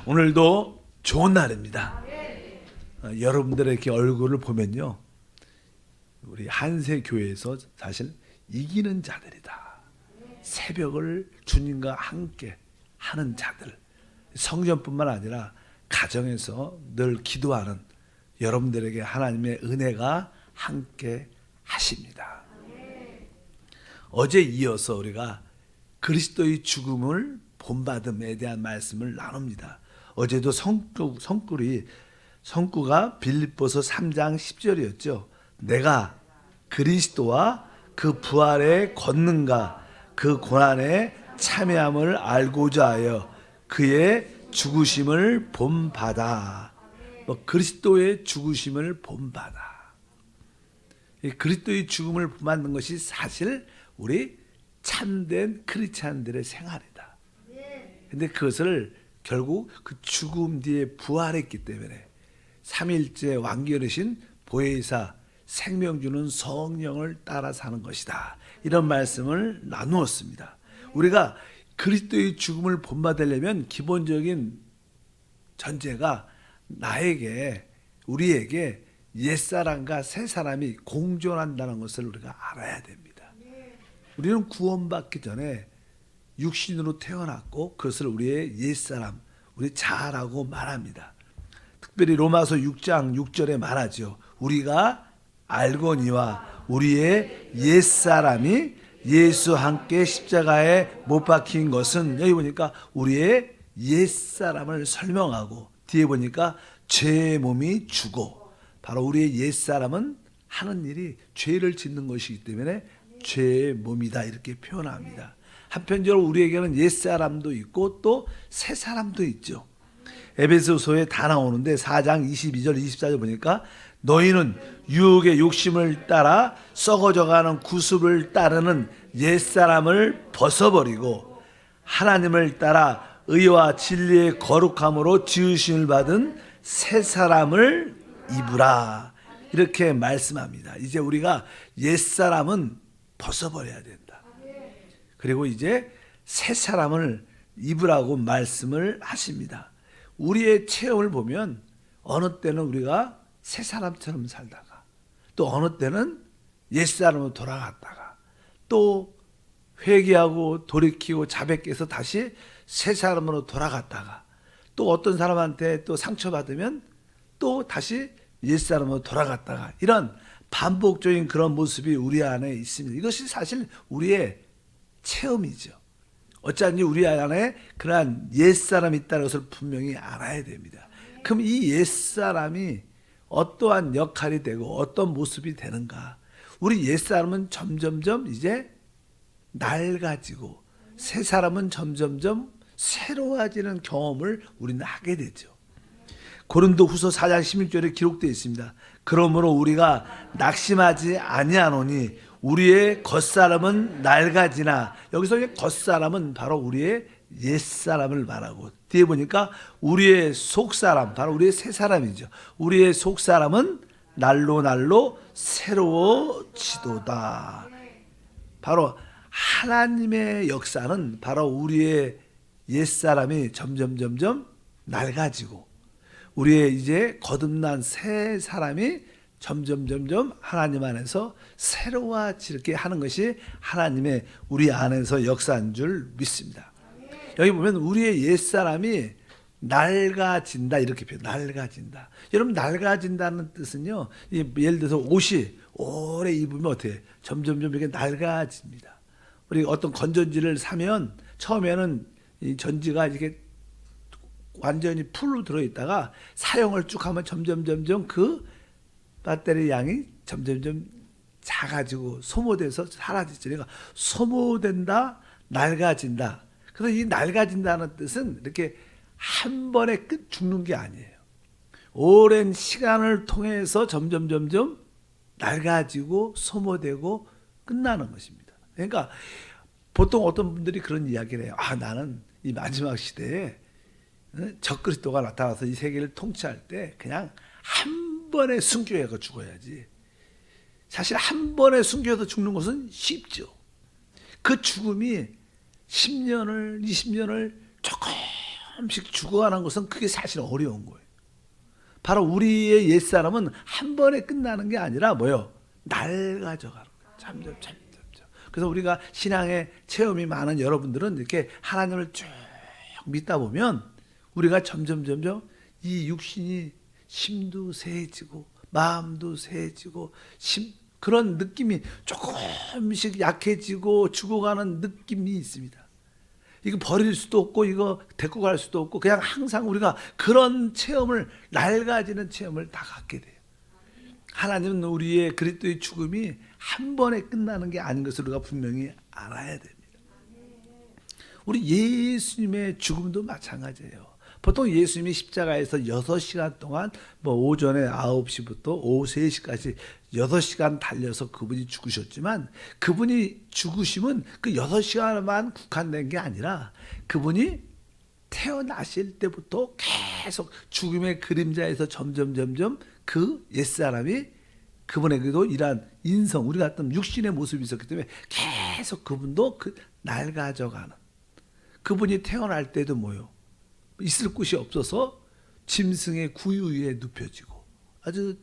오늘도 좋은 날입니다. 여러분들의 이렇게 얼굴을 보면요, 우리 한세교회에서 사실 이기는 자들이다. 새벽을 주님과 함께 하는 자들, 성전뿐만 아니라 가정에서 늘 기도하는 여러분들에게 하나님의 은혜가 함께 하십니다. 어제 이어서 우리가 그리스도의 죽음을 본받음에 대한 말씀을 나눕니다. 어제도 성구가 빌립보서 3장 10절이었죠. 내가 그리스도와 그 부활의 권능과 그 고난의 참여함을 알고자 하여 그의 죽으심을 본받아. 그리스도의 죽으심을 본받아. 그리스도의 죽음을 본받는 것이 사실 우리 참된 크리스찬들의 생활이다. 근데 그것을 결국 그 죽음 뒤에 부활했기 때문에 삼일째 왕결이신 보혜사 생명 주는 성령을 따라 사는 것이다. 이런 말씀을 나누었습니다. 우리가 그리스도의 죽음을 본받으려면 기본적인 전제가 우리에게 옛사람과 새사람이 공존한다는 것을 우리가 알아야 됩니다. 우리는 구원받기 전에 육신으로 태어났고 그것을 우리의 옛사람, 우리 자아라고 말합니다. 특별히 로마서 6장 6절에 말하죠. 우리가 알거니와 우리의 옛사람이 예수 함께 십자가에 못 박힌 것은, 여기 보니까 우리의 옛사람을 설명하고 뒤에 보니까 죄의 몸이 죽어. 바로 우리의 옛사람은 하는 일이 죄를 짓는 것이기 때문에 죄의 몸이다 이렇게 표현합니다. 한편적으로 우리에게는 옛사람도 있고 또 새사람도 있죠. 에베소서에 다 나오는데 4장 22절 24절 보니까 너희는 유혹의 욕심을 따라 썩어져가는 구습을 따르는 옛사람을 벗어버리고 하나님을 따라 의와 진리의 거룩함으로 지으심을 받은 새사람을 입으라. 이렇게 말씀합니다. 이제 우리가 옛사람은 벗어버려야 된다. 그리고 이제 새사람을 입으라고 말씀을 하십니다. 우리의 체험을 보면 어느 때는 우리가 새사람처럼 살다가 또 어느 때는 옛사람으로 돌아갔다가 또 회개하고 돌이키고 자백해서 다시 새사람으로 돌아갔다가 또 어떤 사람한테 또 상처받으면 또 다시 옛사람으로 돌아갔다가 이런 반복적인 그런 모습이 우리 안에 있습니다. 이것이 사실 우리의 체험이죠. 어쩐지 우리 안에 그러한 옛사람이 있다는 것을 분명히 알아야 됩니다. 그럼 이 옛사람이 어떠한 역할이 되고 어떤 모습이 되는가? 우리 옛사람은 점점점 이제 낡아지고 새사람은 점점점 새로워지는 경험을 우리는 하게 되죠. 고린도후서 4장 16절에 기록되어 있습니다. 그러므로 우리가 낙심하지 아니하노니 우리의 겉사람은 낡아지나, 여기서 겉사람은 바로 우리의 옛사람을 말하고 뒤에 보니까 우리의 속사람, 바로 우리의 새사람이죠. 우리의 속사람은 날로 새로워지도다. 바로 하나님의 역사는 바로 우리의 옛사람이 점점 낡아지고 우리의 이제 거듭난 새 사람이 점점 하나님 안에서 새로워지게 하는 것이 하나님의 우리 안에서 역사인 줄 믿습니다. 여기 보면 우리의 옛사람이 낡아진다 이렇게 표현, 낡아진다. 여러분 낡아진다는 뜻은요, 예를 들어서 옷이 오래 입으면 어떻게 해요? 점점 이렇게 낡아집니다. 우리 어떤 건전지를 사면 처음에는 이 전지가 이렇게 완전히 풀로 들어있다가 사용을 쭉 하면 점점 그 배터리 양이 점점 작아지고 소모돼서 사라지죠. 그러니까 소모된다, 낡아진다. 그래서 이 낡아진다는 뜻은 이렇게 한 번에 끝 죽는 게 아니에요. 오랜 시간을 통해서 점점 낡아지고 소모되고 끝나는 것입니다. 그러니까 보통 어떤 분들이 그런 이야기를 해요. 나는 이 마지막 시대에 적그리스도가 나타나서 이 세계를 통치할 때 그냥 한 번에 순교해서 죽어야지. 사실 한 번에 순교해서 죽는 것은 쉽죠. 그 죽음이 10년을 20년을 조금 조금씩 죽어가는 것은 그게 사실 어려운 거예요. 바로 우리의 옛사람은 한 번에 끝나는 게 아니라 뭐요? 낡아져가는 거예요. 점점. 그래서 우리가 신앙의 체험이 많은 여러분들은 이렇게 하나님을 쭉 믿다 보면 우리가 점점 이 육신이 심도 세해지고 마음도 세해지고 그런 느낌이 조금씩 약해지고 죽어가는 느낌이 있습니다. 이거 버릴 수도 없고 이거 데리고 갈 수도 없고 그냥 항상 우리가 그런 체험을 낡아지는 체험을 다 갖게 돼요. 하나님은 우리의 그리스도의 죽음이 한 번에 끝나는 게 아닌 것을 우리가 분명히 알아야 됩니다. 우리 예수님의 죽음도 마찬가지예요. 보통 예수님이 십자가에서 6시간 동안 오전에 9시부터 오후 3시까지 6시간 달려서 그분이 죽으셨지만 그분이 죽으심은 그 6시간만 국한된 게 아니라 그분이 태어나실 때부터 계속 죽음의 그림자에서 점점 그 옛사람이 그분에게도 이러한 인성, 우리 같은 육신의 모습이 있었기 때문에 계속 그분도 낡아져가는, 그분이 태어날 때도 뭐요? 있을 곳이 없어서 짐승의 구유 위에 눕혀지고 아주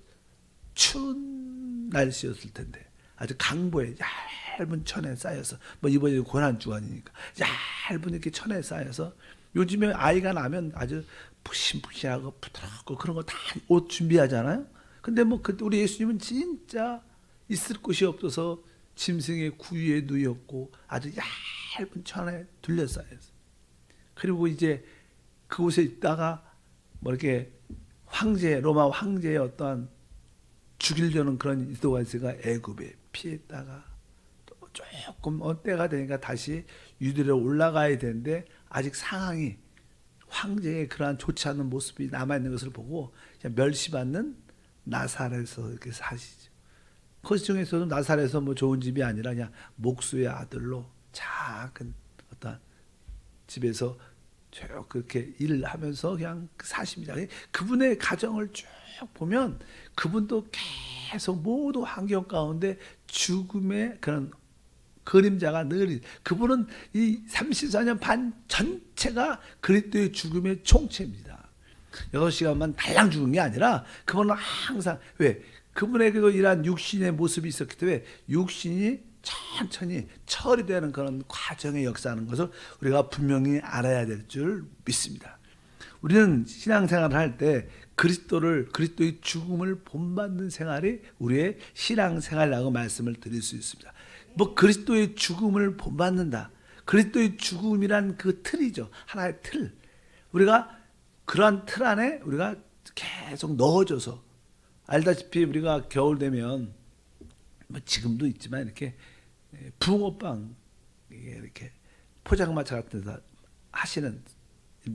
추운 날씨였을 텐데 아주 강보에 얇은 천에 쌓여서 이번에 고난주간이니까 얇은 이렇게 천에 쌓여서 요즘에 아이가 나면 아주 푹신푹신하고 부드럽고 그런 거 다 옷 준비하잖아요. 근데 우리 예수님은 진짜 있을 곳이 없어서 짐승의 구유에 누였고 아주 얇은 천에 둘러싸여서 그리고 이제 그곳에 있다가 이렇게 로마 황제의 어떠한 죽이려는 그런 의도가 있으니까 애굽에 피했다가 또 조금 때가 되니까 다시 유대로 올라가야 되는데 아직 상황이 황제의 그러한 좋지 않은 모습이 남아있는 것을 보고 그냥 멸시받는 나사렛에서 이렇게 사시죠. 그 중에서도 나사렛에서 좋은 집이 아니라 그냥 목수의 아들로 작은 어떤 집에서 쭉 그렇게 일을 하면서 그냥 사십니다. 그분의 가정을 쭉 보면 그분도 계속 모두 환경 가운데 죽음의 그런 그림자가 늘 그분은 이 34년 반 전체가 그리스도의 죽음의 총체입니다. 6시간만 달랑 죽은 게 아니라 그분은 항상 왜? 그분에게도 이러한 육신의 모습이 있었기 때문에 육신이 천천히 처리되는 그런 과정의 역사하는 것을 우리가 분명히 알아야 될 줄 믿습니다. 우리는 신앙생활을 할 때 그리스도의 죽음을 본받는 생활이 우리의 신앙생활이라고 말씀을 드릴 수 있습니다. 그리스도의 죽음을 본받는다. 그리스도의 죽음이란 그 틀이죠. 하나의 틀. 우리가 그러한 틀 안에 우리가 계속 넣어줘서 알다시피 우리가 겨울 되면 지금도 있지만 이렇게 붕어빵 이렇게 포장마차 같은 데서 하시는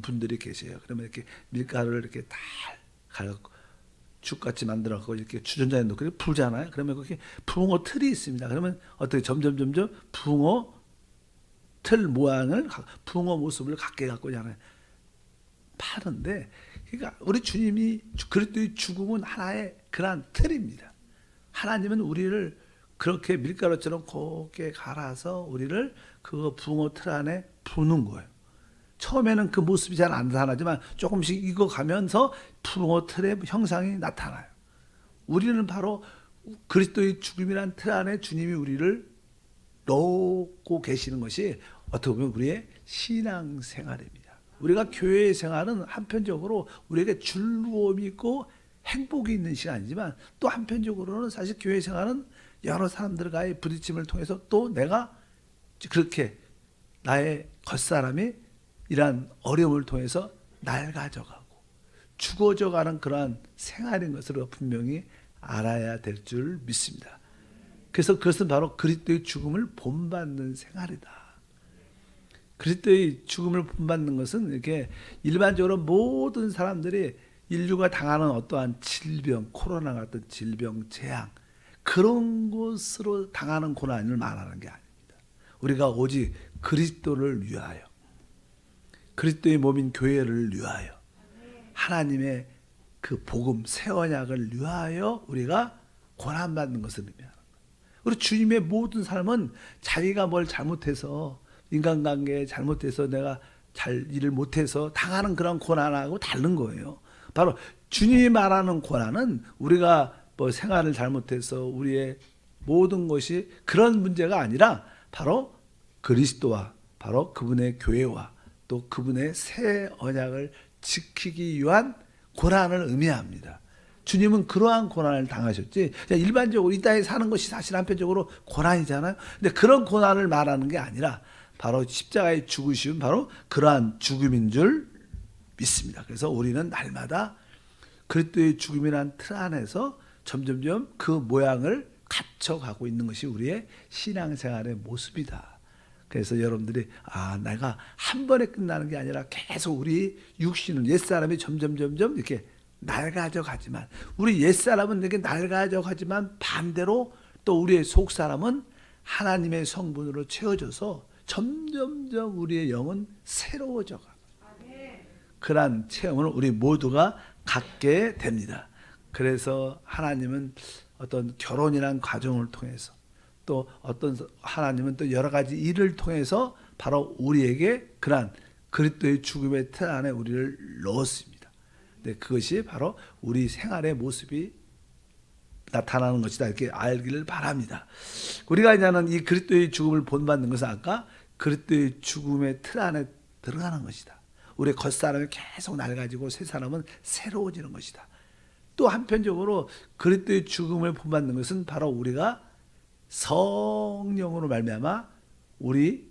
분들이 계세요. 그러면 이렇게 밀가루를 이렇게 다 갈고 죽같이 만들어서 이렇게 주전자에 넣고 불잖아요. 그러면 그게 붕어 틀이 있습니다. 그러면 어떻게 점점 붕어 틀 모양을 붕어 모습을 갖게 갖고 그냥 파는데 그러니까 우리 주님이 그리스도의 죽음은 하나의 그러한 틀입니다. 하나님은 우리를 그렇게 밀가루처럼 곱게 갈아서 우리를 그 붕어 틀 안에 부는 거예요. 처음에는 그 모습이 잘 안 나타나지만 조금씩 익어가면서 붕어 틀의 형상이 나타나요. 우리는 바로 그리스도의 죽음이란 틀 안에 주님이 우리를 넣고 계시는 것이 어떻게 보면 우리의 신앙생활입니다. 우리가 교회 생활은 한편적으로 우리에게 즐거움이 있고 행복이 있는 시간이지만 또 한편적으로는 사실 교회 생활은 여러 사람들과의 부딪힘을 통해서 또 내가 그렇게 나의 겉사람이 이러한 어려움을 통해서 낡아져가고 죽어져가는 그러한 생활인 것을 분명히 알아야 될 줄 믿습니다. 그래서 그것은 바로 그리스도의 죽음을 본받는 생활이다. 그리스도의 죽음을 본받는 것은 이렇게 일반적으로 모든 사람들이 인류가 당하는 어떠한 질병, 코로나 같은 질병, 재앙 그런 것으로 당하는 고난을 말하는 게 아닙니다. 우리가 오직 그리스도를 위하여 그리스도의 몸인 교회를 위하여 하나님의 그 복음 새 언약을 위하여 우리가 고난받는 것을 의미하는 거예요. 우리 주님의 모든 삶은 자기가 뭘 잘못해서 인간관계에 잘못해서 내가 잘 일을 못해서 당하는 그런 고난하고 다른 거예요. 바로 주님이 말하는 고난은 우리가 뭐 생활을 잘못해서 우리의 모든 것이 그런 문제가 아니라 바로 그리스도와 바로 그분의 교회와 또 그분의 새 언약을 지키기 위한 고난을 의미합니다. 주님은 그러한 고난을 당하셨지. 일반적으로 이 땅에 사는 것이 사실 한편적으로 고난이잖아요. 근데 그런 고난을 말하는 게 아니라 바로 십자가의 죽으심은 바로 그러한 죽음인 줄 믿습니다. 그래서 우리는 날마다 그리스도의 죽음이란 틀 안에서 점점점 그 모양을 갖춰가고 있는 것이 우리의 신앙생활의 모습이다. 그래서 여러분들이 내가 한 번에 끝나는 게 아니라 계속 우리 육신은 옛사람이 점점 이렇게 낡아져 가지만 우리 옛사람은 이렇게 낡아져 가지만 반대로 또 우리의 속사람은 하나님의 성분으로 채워져서 점점점 우리의 영은 새로워져 가. 그러한 체험을 우리 모두가 갖게 됩니다. 그래서 하나님은 어떤 결혼이라는 과정을 통해서 또 어떤 하나님은 또 여러 가지 일을 통해서 바로 우리에게 그러한 그리스도의 죽음의 틀 안에 우리를 넣었습니다. 네, 그것이 바로 우리 생활의 모습이 나타나는 것이다. 이렇게 알기를 바랍니다. 우리가 이제는 이 그리스도의 죽음을 본받는 것은 아까 그리스도의 죽음의 틀 안에 들어가는 것이다. 우리 겉사람이 계속 낡아지고 새 사람은 새로워지는 것이다. 또 한편적으로 그리스도의 죽음을 본받는 것은 바로 우리가 성령으로 말미암아 우리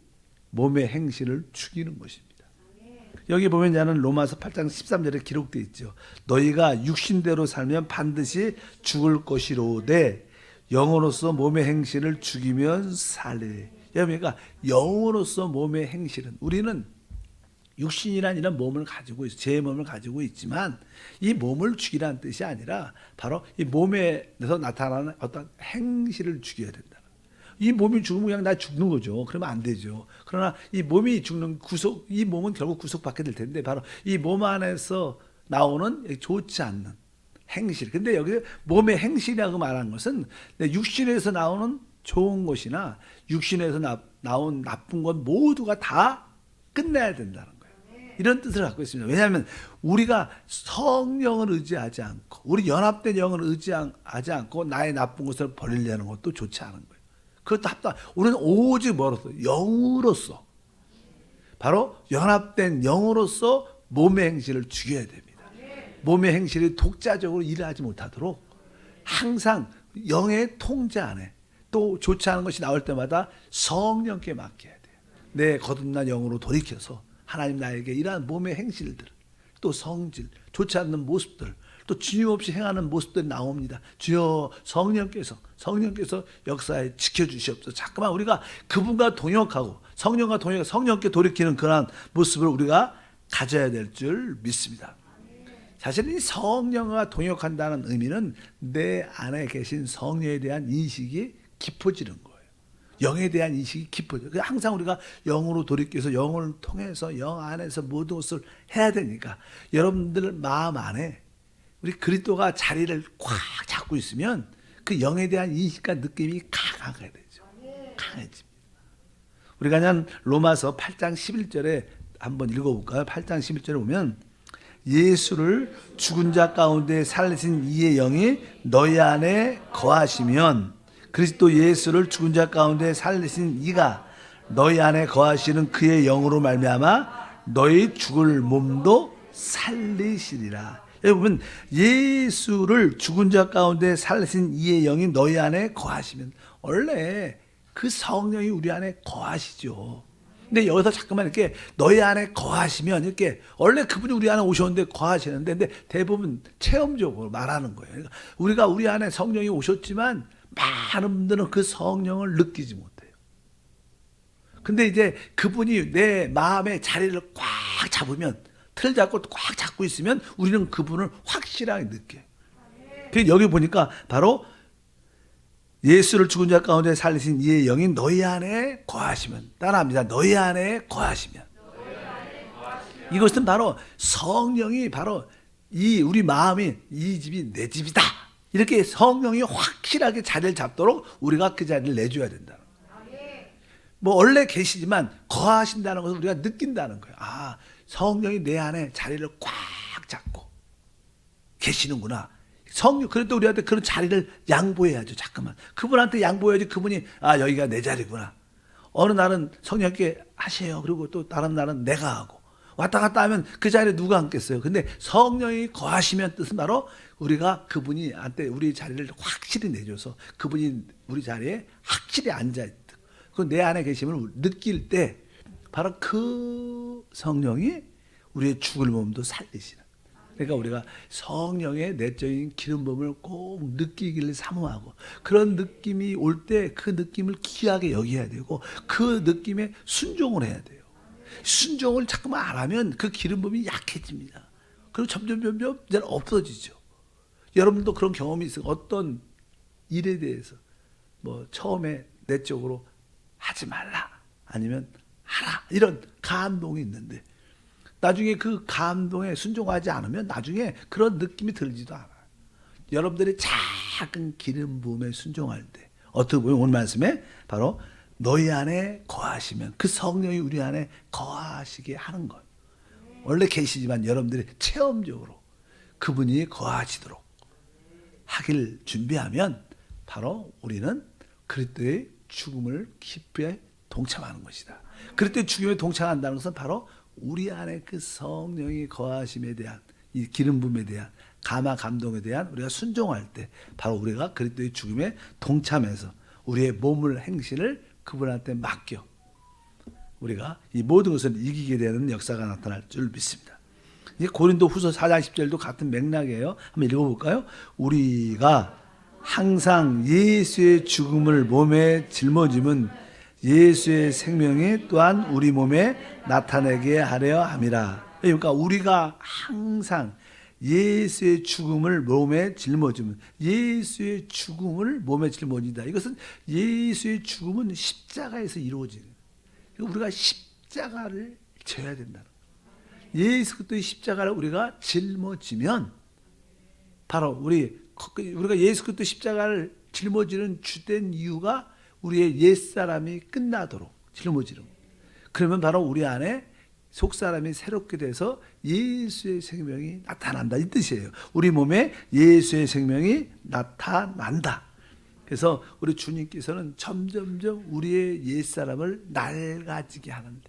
몸의 행실을 죽이는 것입니다. 여기 보면 저는 로마서 8장 13절에 기록되어 있죠. 너희가 육신대로 살면 반드시 죽을 것이로되 영으로서 몸의 행실을 죽이면 살리. 그러니까 영으로서 몸의 행실은 우리는 육신이란 이런 몸을 가지고 있어, 제 몸을 가지고 있지만 이 몸을 죽이라는 뜻이 아니라 바로 이 몸에서 나타나는 어떤 행실을 죽여야 된다. 이 몸이 죽으면 그냥 나 죽는 거죠. 그러면 안 되죠. 그러나 이 몸이 죽는 구속, 이 몸은 결국 구속받게 될 텐데 바로 이 몸 안에서 나오는 좋지 않는 행실. 근데 여기 몸의 행실이라고 말하는 것은 육신에서 나오는 좋은 것이나 육신에서 나온 나쁜 것 모두가 다 끝내야 된다는 거예요. 이런 뜻을 갖고 있습니다. 왜냐하면 우리가 성령을 의지하지 않고 우리 연합된 영을 의지하지 않고 나의 나쁜 것을 버리려는 것도 좋지 않은 거예요. 그것도 합당. 우리는 오직 뭐로서 영으로서 바로 연합된 영으로서 몸의 행실을 죽여야 됩니다. 몸의 행실이 독자적으로 일하지 못하도록 항상 영의 통제 안에 또 좋지 않은 것이 나올 때마다 성령께 맡겨야 돼요. 내 거듭난 영으로 돌이켜서 하나님 나에게 이러한 몸의 행실들 또 성질 좋지 않는 모습들 또 주님 없이 행하는 모습들이 나옵니다. 주여 성령께서 역사에 지켜주시옵소서. 자꾸만 우리가 그분과 동역하고 성령께 돌이키는 그러한 모습을 우리가 가져야 될 줄 믿습니다. 사실 이 성령과 동역한다는 의미는 내 안에 계신 성령에 대한 인식이 깊어지는 거예요. 영에 대한 인식이 깊어져요. 항상 우리가 영으로 돌이켜서 영을 통해서 영 안에서 모든 것을 해야 되니까 여러분들 마음 안에 우리 그리스도가 자리를 꽉 잡고 있으면 그 영에 대한 인식과 느낌이 강하게 되죠. 강해집니다. 우리가 그냥 로마서 8장 11절에 한번 읽어볼까요? 8장 11절에 보면 예수를 죽은 자 가운데 살리신 이의 영이 너희 안에 거하시면 그리스도 예수를 죽은 자 가운데 살리신 이가 너희 안에 거하시는 그의 영으로 말미암아 너희 죽을 몸도 살리시리라. 여기 보면 예수를 죽은 자 가운데 살리신 이의 영이 너희 안에 거하시면 원래 그 성령이 우리 안에 거하시죠. 근데 여기서 자꾸만 이렇게 너희 안에 거하시면 이렇게 원래 그분이 우리 안에 오셨는데 거하시는데 근데 대부분 체험적으로 말하는 거예요. 그러니까 우리가 우리 안에 성령이 오셨지만 많은 분들은 그 성령을 느끼지 못해요. 근데 이제 그분이 내 마음의 자리를 꽉 잡으면 틀 잡고 꽉 잡고 있으면 우리는 그분을 확실하게 느껴요. 여기 보니까 바로 예수를 죽은 자 가운데 살리신 이의 영이 너희 안에 거하시면 따라합니다. 너희 안에 거하시면 이것은 바로 성령이 바로 이 우리 마음이 이 집이 내 집이다. 이렇게 성령이 확실하게 자리를 잡도록 우리가 그 자리를 내줘야 된다. 뭐 원래 계시지만 거하신다는 것을 우리가 느낀다는 거예요. 아, 성령이 내 안에 자리를 꽉 잡고 계시는구나. 성령, 그래도 우리한테 그런 자리를 양보해야죠. 잠깐만. 그분한테 양보해야지. 그분이 아, 여기가 내 자리구나. 어느 날은 성령께 하세요. 그리고 또 다른 날은 내가 하고. 왔다 갔다 하면 그 자리에 누가 앉겠어요. 근데 성령이 거하시면 뜻은 바로 우리가 그분이 한테 우리 자리를 확실히 내줘서 그분이 우리 자리에 확실히 앉아있다. 그 내 안에 계심을 느낄 때 바로 그 성령이 우리의 죽을 몸도 살리시는. 그러니까 우리가 성령의 내적인 기름 부음을 꼭 느끼기를 사모하고 그런 느낌이 올 때 그 느낌을 귀하게 여겨야 되고 그 느낌에 순종을 해야 돼요. 순종을 자꾸만 안 하면 그 기름 부음이 약해집니다. 그리고 점점 이제 없어지죠. 여러분도 그런 경험이 있어요. 어떤 일에 대해서 뭐 처음에 내적으로 하지 말라 아니면 하라 이런 감동이 있는데 나중에 그 감동에 순종하지 않으면 나중에 그런 느낌이 들지도 않아요. 여러분들이 작은 기름 부음에 순종할 때 어떻게 보면 오늘 말씀에 바로 너희 안에 거하시면 그 성령이 우리 안에 거하시게 하는 거예요. 원래 계시지만 여러분들이 체험적으로 그분이 거하시도록 하길 준비하면 바로 우리는 그리스도의 죽음을 기쁘게 동참하는 것이다. 그리스도의 죽음에 동참한다는 것은 바로 우리 안에 그 성령이 거하심에 대한 이 기름 부음에 대한 감화 감동에 대한 우리가 순종할 때 바로 우리가 그리스도의 죽음에 동참해서 우리의 몸을 행실을 그분한테 맡겨 우리가 이 모든 것을 이기게 되는 역사가 나타날 줄 믿습니다. 이제 고린도후서 4장 10절도 같은 맥락이에요. 한번 읽어볼까요? 우리가 항상 예수의 죽음을 몸에 짊어짐은 예수의 생명이 또한 우리 몸에 나타내게 하려 함이라. 그러니까 우리가 항상 예수의 죽음을 몸에 짊어지면 예수의 죽음을 몸에 짊어진다. 이것은 예수의 죽음은 십자가에서 이루어지는 거예요. 우리가 십자가를 져야 된다는 거예요. 예수 그리스도의 십자가를 우리가 짊어지면 바로 우리가 예수 그리스도 십자가를 짊어지는 주된 이유가 우리의 옛사람이 끝나도록 짊어지는 거예요. 그러면 바로 우리 안에 속사람이 새롭게 돼서 예수의 생명이 나타난다 이 뜻이에요. 우리 몸에 예수의 생명이 나타난다. 그래서 우리 주님께서는 점점점 우리의 옛사람을 낡아지게 하는데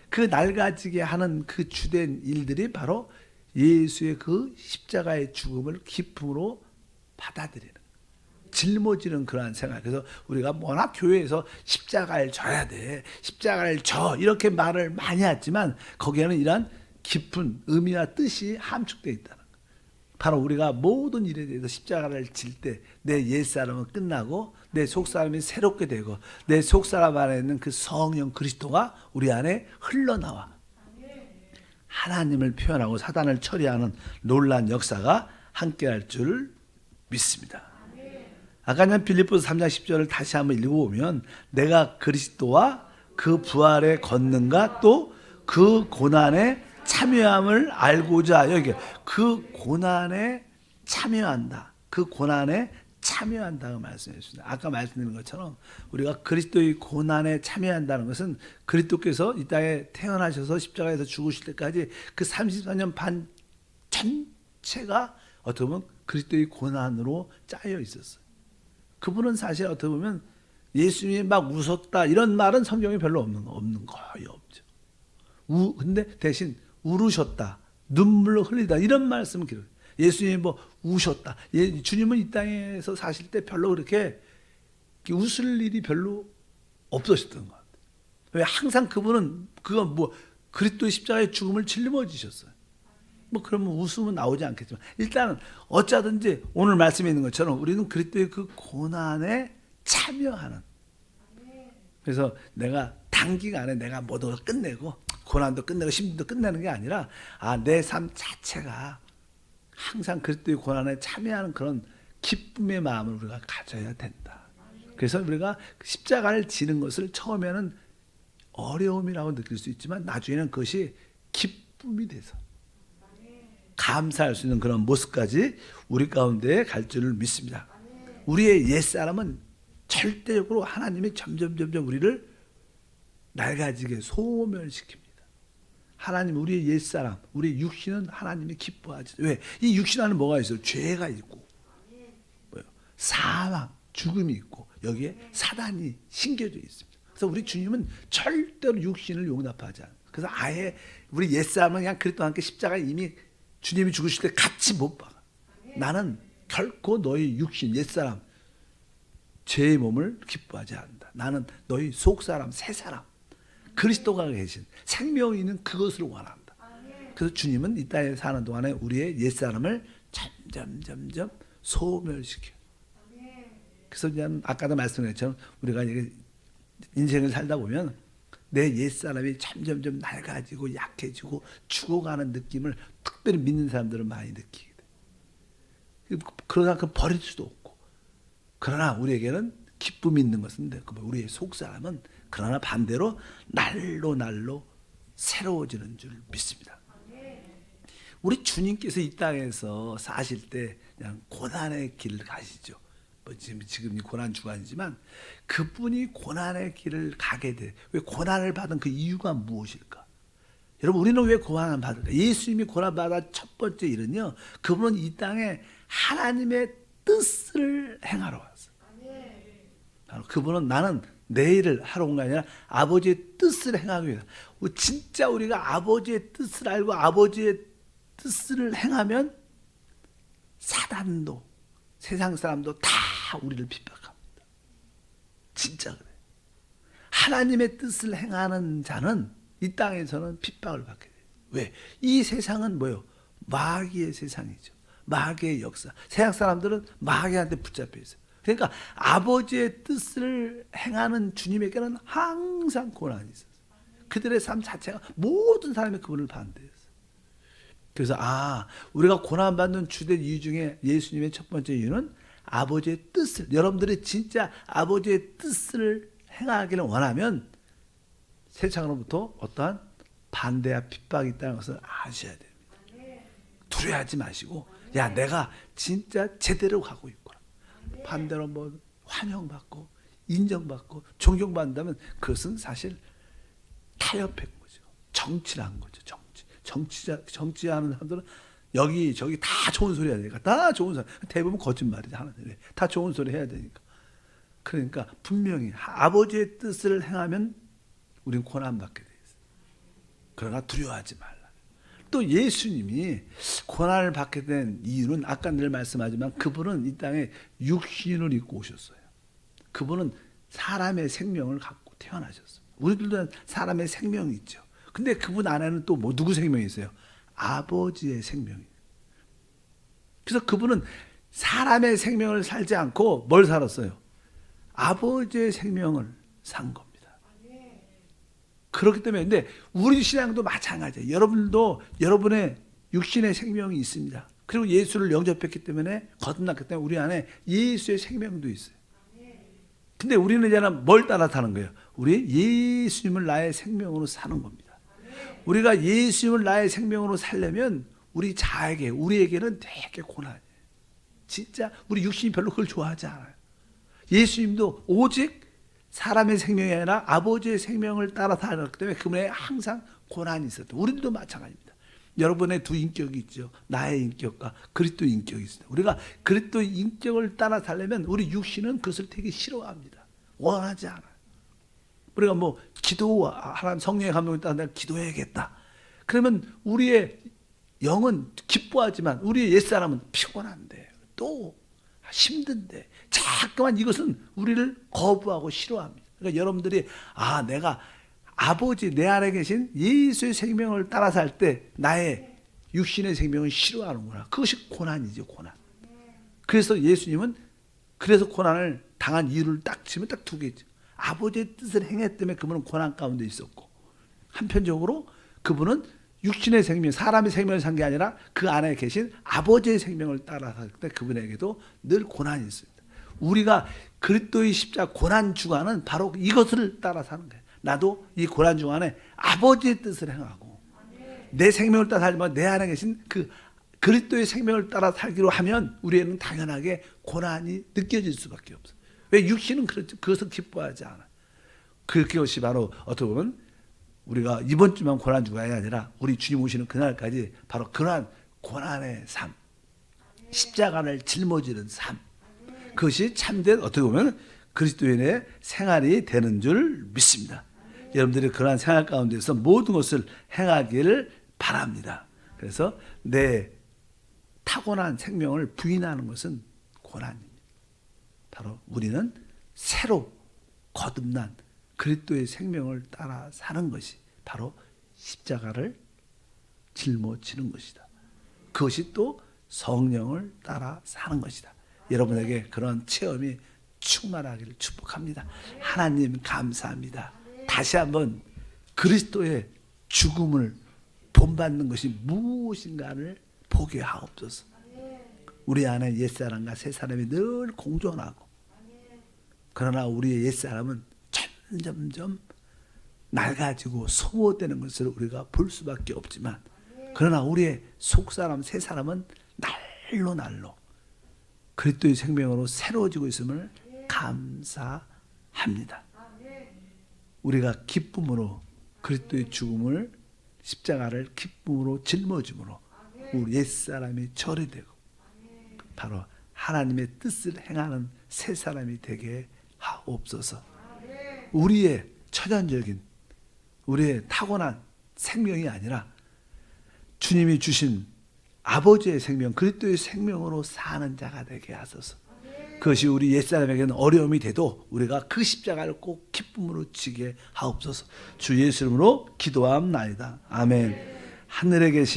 그 낡아지게 하는 그 주된 일들이 바로 예수의 그 십자가의 죽음을 기쁨으로 받아들이는 짊어지는 그러한 생활. 그래서 우리가 워낙 교회에서 십자가를 져야 돼. 십자가를 져. 이렇게 말을 많이 하지만 거기에는 이러한 깊은 의미와 뜻이 함축되어 있다는 거예요. 바로 우리가 모든 일에 대해서 십자가를 질 때 내 옛사람은 끝나고 내 속사람이 새롭게 되고 내 속사람 안에 있는 그 성령 그리스도가 우리 안에 흘러나와 하나님을 표현하고 사단을 처리하는 놀라운 역사가 함께할 줄 믿습니다. 아까 전 빌립보서 3장 10절을 다시 한번 읽어보면 내가 그리스도와 그 부활의 권능과 또 그 고난에 참여함을 알고자 여기 그 고난에 참여한다. 그 고난에 참여한다고 말씀했습니다. 아까 말씀드린 것처럼 우리가 그리스도의 고난에 참여한다는 것은 그리스도께서 이 땅에 태어나셔서 십자가에서 죽으실 때까지 그 34년 반 전체가 어떻게 보면 그리스도의 고난으로 짜여 있었어요. 그분은 사실 어떻게 보면 예수님이 막 웃었다 이런 말은 성경에 별로 없는 거의 없죠. 근데 대신 울으셨다, 눈물로 흘리다 이런 말씀을 기록해요. 예수님이 뭐 우셨다. 주님은 이 땅에서 사실 때 별로 그렇게 웃을 일이 별로 없으셨던 것 같아요. 왜 항상 그분은 그건 뭐 그리스도의 십자가의 죽음을 짊어지셨어요. 뭐 그러면 웃음은 나오지 않겠지만 일단은 어쩌든지 오늘 말씀에 있는 것처럼 우리는 그리스도의 그 고난에 참여하는. 그래서 내가 단기간에 내가 모든 걸 끝내고 고난도 끝내고 힘도 끝내는 게 아니라 내 삶 자체가 항상 그리스도의 고난에 참여하는 그런 기쁨의 마음을 우리가 가져야 된다. 그래서 우리가 십자가를 지는 것을 처음에는 어려움이라고 느낄 수 있지만 나중에는 그것이 기쁨이 돼서 감사할 수 있는 그런 모습까지 우리 가운데 갈 줄을 믿습니다. 우리의 옛사람은 절대적으로 하나님이 점점 우리를 낡아지게 소멸시킵니다. 하나님 우리의 옛사람, 우리의 육신은 하나님이 기뻐하지. 왜? 이 육신 안에 뭐가 있어요? 죄가 있고 뭐요? 사망, 죽음이 있고 여기에 사단이 심겨져 있습니다. 그래서 우리 주님은 절대로 육신을 용납하지 않아요. 그래서 아예 우리 옛사람은 그냥 그리스도와 함께 십자가에 이미 주님이 죽으실 때 같이 못 박아. 나는 결코 너희 육신, 옛사람, 죄의 몸을 기뻐하지 않는다. 나는 너희 속사람, 새사람, 그리스도가 계신 생명이 있는 그것을 원한다. 그래서 주님은 이 땅에 사는 동안에 우리의 옛사람을 점점 소멸시켜요. 그래서 그냥 아까도 말씀드렸처럼 우리가 인생을 살다 보면 내 옛사람이 점점 낡아지고 약해지고 죽어가는 느낌을 특별히 믿는 사람들은 많이 느끼게 돼. 그러다 그 버릴 수도 없고. 그러나 우리에게는 기쁨이 있는 것은 우리의 속사람은 그러나 반대로 날로 새로워지는 줄 믿습니다. 우리 주님께서 이 땅에서 사실 때 그냥 고난의 길을 가시죠. 지금 이 고난 주간이지만 그분이 고난의 길을 가게 돼. 왜 고난을 받은 그 이유가 무엇일까? 여러분 우리는 왜 고난을 받을까? 예수님이 고난 받은 첫 번째 일은요. 그분은 이 땅에 하나님의 뜻을 행하러 왔어요. 바로 그분은 나는 내 일을 하러 온 게 아니라 아버지의 뜻을 행하기 위해서. 진짜 우리가 아버지의 뜻을 알고 아버지의 뜻을 행하면 사단도 세상 사람도 다 우리를 핍박합니다. 진짜 그래요. 하나님의 뜻을 행하는 자는 이 땅에서는 핍박을 받게 돼요. 왜? 이 세상은 뭐예요? 마귀의 세상이죠. 마귀의 역사. 세상 사람들은 마귀한테 붙잡혀 있어요. 그러니까 아버지의 뜻을 행하는 주님에게는 항상 고난이 있었어요. 그들의 삶 자체가 모든 사람이 그분을 반대했어요. 그래서 우리가 고난받는 주된 이유 중에 예수님의 첫 번째 이유는 아버지의 뜻을, 여러분들이 진짜 아버지의 뜻을 행하기를 원하면 세상으로부터 어떠한 반대와 핍박이 있다는 것을 아셔야 됩니다. 두려워하지 마시고 내가 진짜 제대로 가고 있구나. 반대로 환영받고 인정받고 존경받는다면 그것은 사실 타협한 거죠. 정치란 거죠. 정치하는 사람들은 여기 저기 다 좋은 소리 해야 되니까. 다 좋은 소리. 대부분 거짓말이지. 하나님. 다 좋은 소리 해야 되니까. 그러니까 분명히 아버지의 뜻을 행하면 우리는 고난받게 돼 있어요. 그러나 두려워하지 말라. 또 예수님이 고난을 받게 된 이유는 아까 늘 말씀하지만 그분은 이 땅에 육신을 입고 오셨어요. 그분은 사람의 생명을 갖고 태어나셨어요. 우리들도 사람의 생명이 있죠. 근데 그분 안에는 또 누구 생명이 있어요? 아버지의 생명이. 그래서 그분은 사람의 생명을 살지 않고 뭘 살았어요? 아버지의 생명을 산 겁니다. 그렇기 때문에 근데 우리 신앙도 마찬가지예요. 여러분도 여러분의 육신의 생명이 있습니다. 그리고 예수를 영접했기 때문에 거듭났기 때문에 우리 안에 예수의 생명도 있어요. 근데 우리는 이제 뭘 따라 사는 거예요? 우리 예수님을 나의 생명으로 사는 겁니다. 우리가 예수님을 나의 생명으로 살려면 우리 자에게 우리에게는 되게 고난이에요. 진짜 우리 육신이 별로 그걸 좋아하지 않아요. 예수님도 오직 사람의 생명이 아니라 아버지의 생명을 따라 살았기 때문에 그분에 항상 고난이 있었다. 우리도 마찬가지입니다. 여러분의 두 인격이 있죠. 나의 인격과 그리스도 인격이 있습니다. 우리가 그리스도 인격을 따라 살려면 우리 육신은 그것을 되게 싫어합니다. 원하지 않아요. 우리가 기도하라는 성령의 감동을 따라 내가 기도해야겠다. 그러면 우리의 영은 기뻐하지만 우리의 옛사람은 피곤한데 또 힘든데 자꾸만 이것은 우리를 거부하고 싫어합니다. 그러니까 여러분들이 내가 아버지 내 안에 계신 예수의 생명을 따라 살 때 나의 육신의 생명을 싫어하는구나. 그것이 고난이죠. 고난. 그래서 예수님은 그래서 고난을 당한 이유를 딱 치면 딱 두 개죠. 아버지의 뜻을 행했기 때문에 그분은 고난 가운데 있었고 한편적으로 그분은 육신의 생명, 사람의 생명을 산 게 아니라 그 안에 계신 아버지의 생명을 따라 살 때 그분에게도 늘 고난이 있습니다. 우리가 그리스도의 십자가 고난 주간은 바로 이것을 따라 사는 거예요. 나도 이 고난 주간에 아버지의 뜻을 행하고 내 생명을 따라 살지만 내 안에 계신 그 그리스도의 생명을 따라 살기로 하면 우리에는 당연하게 고난이 느껴질 수밖에 없어요. 왜? 육신은 그것을 기뻐하지 않아요. 그것이 바로 어떻게 보면 우리가 이번 주만 고난주가 아니라 우리 주님 오시는 그날까지 바로 그러한 고난의 삶, 십자가를 짊어지는 삶, 그것이 참된 어떻게 보면 그리스도인의 생활이 되는 줄 믿습니다. 여러분들이 그러한 생활 가운데서 모든 것을 행하기를 바랍니다. 그래서 내 타고난 생명을 부인하는 것은 고난입니다. 바로 우리는 새로 거듭난 그리스도의 생명을 따라 사는 것이 바로 십자가를 짊어지는 것이다. 그것이 또 성령을 따라 사는 것이다. 여러분에게 그런 체험이 충만하기를 축복합니다. 하나님 감사합니다. 다시 한번 그리스도의 죽음을 본받는 것이 무엇인가를 보게 하옵소서. 우리 안에 옛사람과 새사람이 늘 공존하고, 그러나 우리의 옛사람은 점점점 낡아지고 소모되는 것을 우리가 볼 수밖에 없지만, 그러나 우리의 속사람 새사람은 날로 날로 그리스도의 생명으로 새로워지고 있음을 감사합니다. 우리가 기쁨으로 그리스도의 죽음을, 십자가를 기쁨으로 짊어짐으로 우리 옛사람이 처리되고 바로 하나님의 뜻을 행하는 새 사람이 되게 하옵소서. 우리의 천연적인, 우리의 타고난 생명이 아니라 주님이 주신 아버지의 생명, 그리스도의 생명으로 사는 자가 되게 하소서. 그것이 우리 옛사람에게는 어려움이 돼도 우리가 그 십자가를 꼭 기쁨으로 지게 하옵소서. 주 예수 이름으로 기도함나이다. 아멘. 하늘에 계신